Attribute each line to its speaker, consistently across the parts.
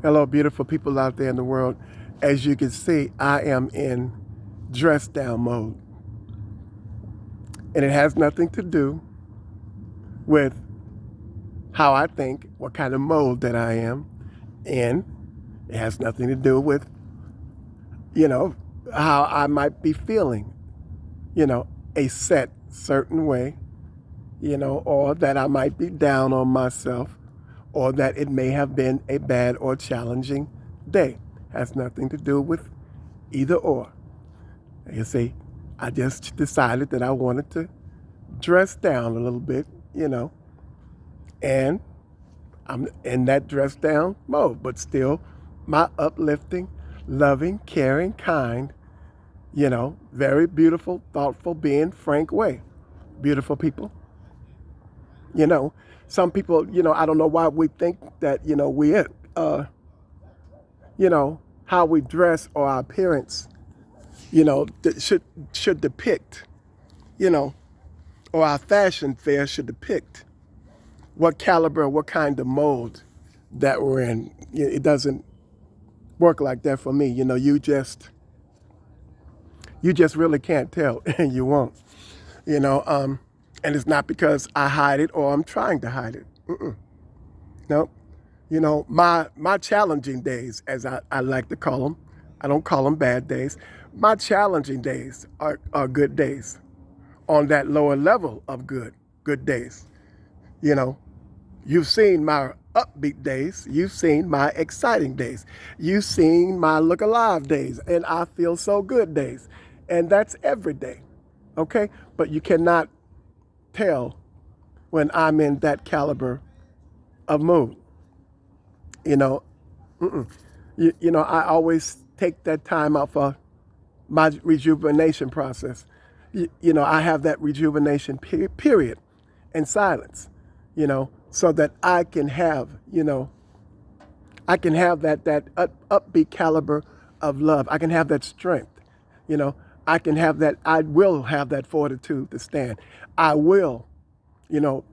Speaker 1: Hello, beautiful people out there in the world. As you can see, I am in dress down mode. And it has nothing to do with how I think, what kind of mode that I am in. It has nothing to do with, you know, how I might be feeling, you know, a set certain way, or that I might be down on myself, or that it may have been a bad or challenging day. Has nothing to do with either or. You see, I just decided that I wanted to dress down a little bit, and I'm in that dress down mode, but still my uplifting, loving, caring, kind, very beautiful, thoughtful, being frank way. Beautiful people. You know, some people, I don't know why we think that, how we dress or our appearance, should depict, you know, or our fashion fair should depict what caliber, what kind of mold that we're in. It doesn't work like that for me. You just really can't tell, and you won't. And it's not because I hide it or I'm trying to hide it. No, my challenging days, as I like to call them, I don't call them bad days. My challenging days are good days on that lower level of good days. You know, you've seen my upbeat days. You've seen my exciting days. You've seen my look alive days and I feel so good days. And that's every day. Okay? But you cannot tell when I'm in that caliber of mood. You know, I always take that time out for my rejuvenation process. I have that rejuvenation period in silence, so that I can have, that upbeat caliber of love. I can have that strength, I will have that fortitude to stand. I will,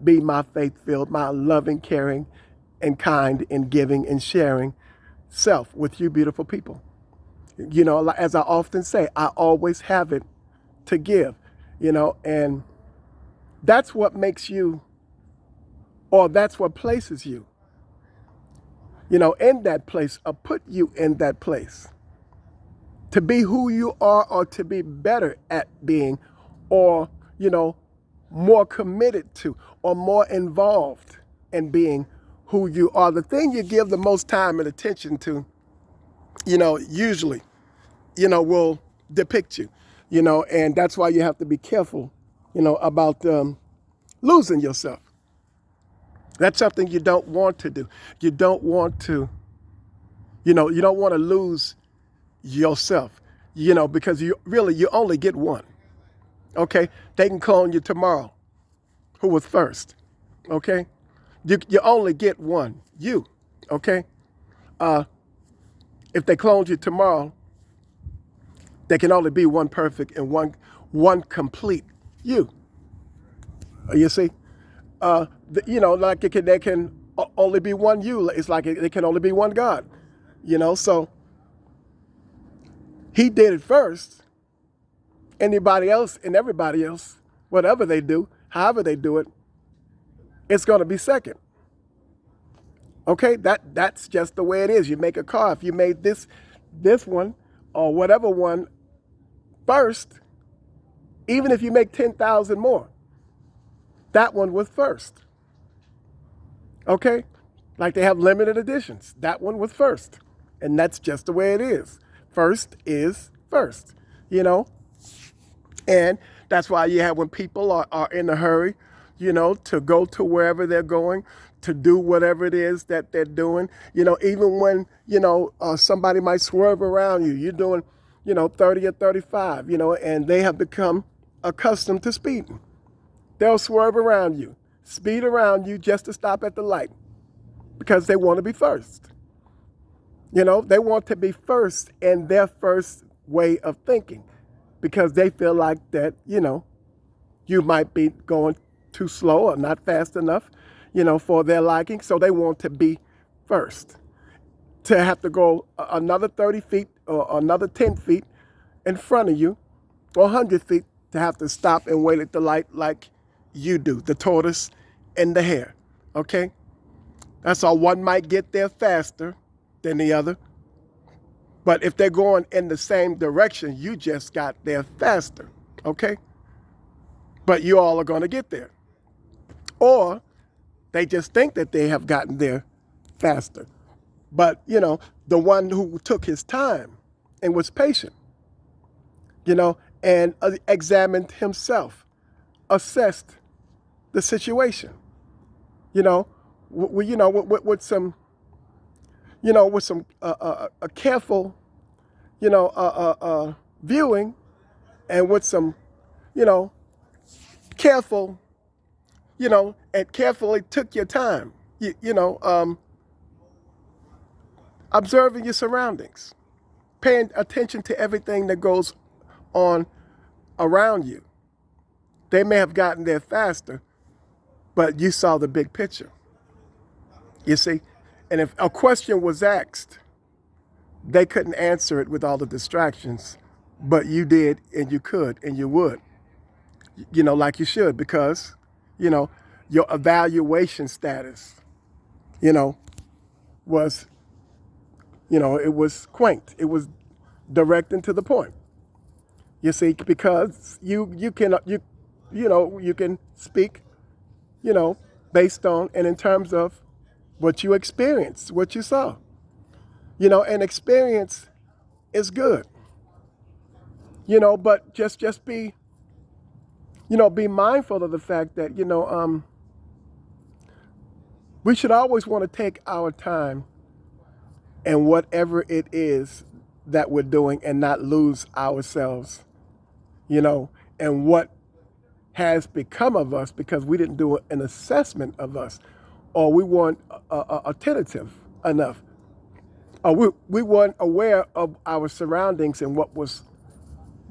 Speaker 1: be my faith-filled, my loving, caring, and kind and giving and sharing self with you beautiful people. As I often say, I always have it to give, and that's what makes you, or that's what places you, in that place, or put you in that place to be who you are or to be better at being, or, more committed to or more involved in being who you are. The thing you give the most time and attention to, usually, will depict you, and that's why you have to be careful, about losing yourself. That's something you don't want to do. You don't want to, you don't want to lose yourself, because you only get one. Okay? They can clone you tomorrow. Who was first? Okay? You only get one. You. Okay? If they cloned you tomorrow, there can only be one perfect and one complete you. You see? Like there can only be one you. It's like it can only be one God. So he did it first. Anybody else and everybody else, whatever they do, however they do it, it's going to be second. Okay, that's just the way it is. You make a car. If you made this one or whatever one first, even if you make 10,000 more, that one was first. Okay, like they have limited editions. That one was first, and that's just the way it is. First is first. And that's why you have when people are in a hurry, to go to wherever they're going, to do whatever it is that they're doing. Even when, somebody might swerve around you, you're doing, 30 or 35, and they have become accustomed to speeding. They'll swerve around you, speed around you just to stop at the light because they want to be first. They want to be first in their first way of thinking because they feel like that, you might be going too slow or not fast enough, for their liking. So they want to be first. to have to go another 30 feet or another 10 feet in front of you, or 100 feet, to have to stop and wait at the light like you do, the tortoise and the hare, okay? That's all. One might get there faster than the other, but if they're going in the same direction, you just got there faster, okay? But you all are going to get there. Or they just think that they have gotten there faster. But, the one who took his time and was patient, and examined himself, assessed the situation, with some, a careful, viewing, and with some, careful, and carefully took your time, observing your surroundings, paying attention to everything that goes on around you. They may have gotten there faster, but you saw the big picture. You see? And if a question was asked, they couldn't answer it with all the distractions, but you did, and you could, and you would, like you should, because, your evaluation status, was, it was quaint. It was direct and to the point. You see, because you can speak, based on and in terms of what you experienced, what you saw. And experience is good. But just be, be mindful of the fact that, we should always want to take our time and whatever it is that we're doing and not lose ourselves, and what has become of us because we didn't do an assessment of us, or we weren't attentive enough, or we weren't aware of our surroundings and what was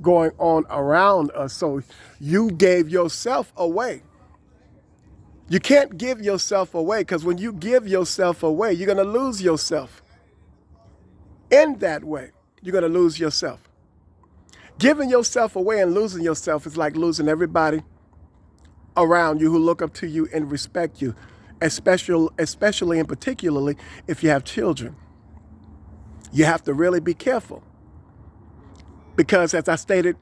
Speaker 1: going on around us. So you gave yourself away. You can't give yourself away, because when you give yourself away, you're going to lose yourself. In that way, you're going to lose yourself. Giving yourself away and losing yourself is like losing everybody around you who look up to you and respect you, especially and particularly if you have children. You have to really be careful, because as I stated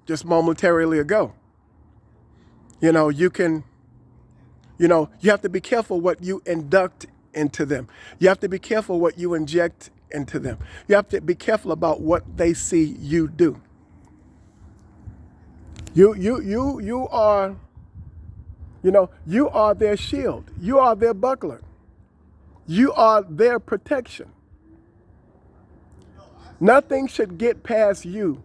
Speaker 1: just momentarily ago, you can, you have to be careful what you induct into them. You have to be careful what you inject into them. You have to be careful about what they see you do. You are, you are their shield. You are their buckler. You are their protection. Nothing should get past you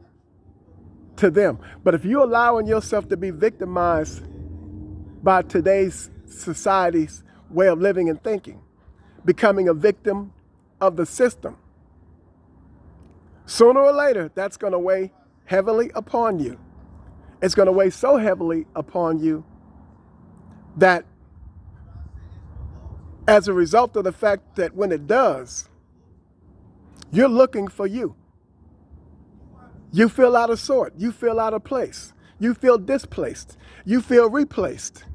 Speaker 1: to them. But if you're allowing yourself to be victimized by today's society's way of living and thinking, becoming a victim of the system, sooner or later, that's going to weigh heavily upon you. It's going to weigh so heavily upon you that as a result of the fact that when it does, you're looking for you. You feel out of sort. You feel out of place. You feel displaced. You feel replaced.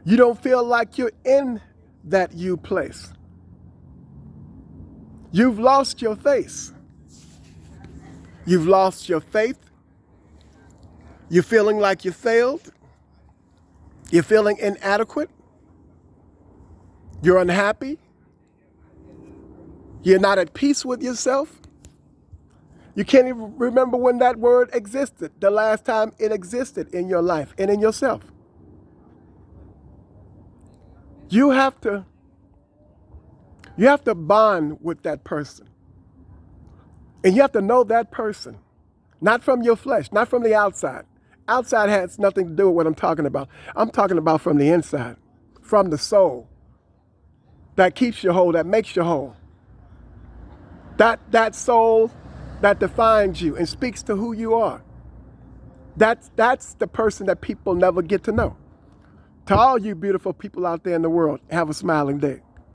Speaker 1: You don't feel like you're in that you place. You've lost your face. You've lost your faith. You're feeling like you failed. You're feeling inadequate. You're unhappy. You're not at peace with yourself. You can't even remember when that word existed, the last time it existed in your life and in yourself. You have to bond with that person. And you have to know that person, not from your flesh, not from the outside. Outside has nothing to do with what I'm talking about. I'm talking about from the inside, from the soul that keeps you whole, that makes you whole. That soul that defines you and speaks to who you are. That's the person that people never get to know. To all you beautiful people out there in the world, have a smiling day.